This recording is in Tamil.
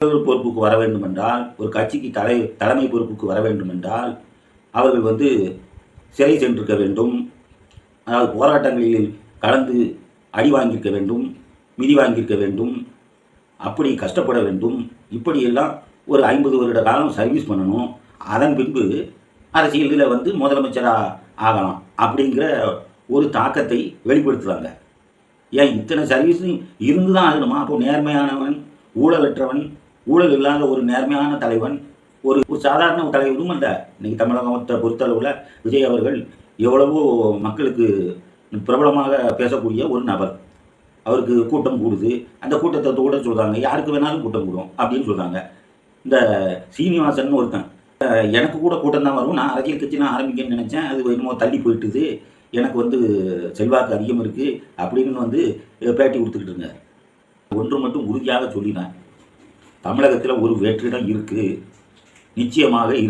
பொறுப்புக்கு வர வேண்டும் என்றால், ஒரு கட்சிக்கு தலைமை பொறுப்புக்கு வர வேண்டும் என்றால், அவர்கள் சிறை சென்றிருக்க வேண்டும். அதாவது போராட்டங்களில் கலந்து அடி வாங்கியிருக்க வேண்டும், மிதி வாங்கியிருக்க வேண்டும், அப்படி கஷ்டப்பட வேண்டும். இப்படியெல்லாம் ஒரு 50 வருட காலம் சர்வீஸ் பண்ணணும். அதன் பின்பு அரசியலில் முதலமைச்சராக ஆகலாம் அப்படிங்கிற ஒரு தாக்கத்தை வெளிப்படுத்துகிறாங்க. ஏன் இத்தனை சர்வீஸ் இருந்து தான் ஆகணுமா? அப்போ நேர்மையானவன், ஊழலற்றவன், ஊழல் இல்லாத ஒரு நேர்மையான தலைவன், ஒரு சாதாரண தலைவரும் அல்ல. இன்றைக்கி தமிழகத்தை பொறுத்தளவில் விஜய் அவர்கள் எவ்வளவோ மக்களுக்கு பிரபலமாக பேசக்கூடிய ஒரு நபர். அவருக்கு கூட்டம் கூடுது. அந்த கூட்டத்தை கூட சொல்கிறாங்க, யாருக்கு வேணாலும் கூட்டம் கூடும் அப்படின்னு சொல்கிறாங்க. இந்த சீனிவாசன் ஒருத்தன், எனக்கு கூட கூட்டம் தான் வரும், நான் அரசியல் கட்சி நான் ஆரம்பிக்கணும்னு நினச்சேன், அது என்னமோ தள்ளி போயிட்டுது, எனக்கு செல்வாக்கு அதிகம் இருக்குது அப்படின்னு பேட்டி கொடுத்துக்கிட்டு இருங்க. ஒன்று மட்டும் உறுதியாக சொல்லினேன், தமிழகத்தில் ஒரு வெற்றிடம் இருக்குது, நிச்சயமாக இருக்குது.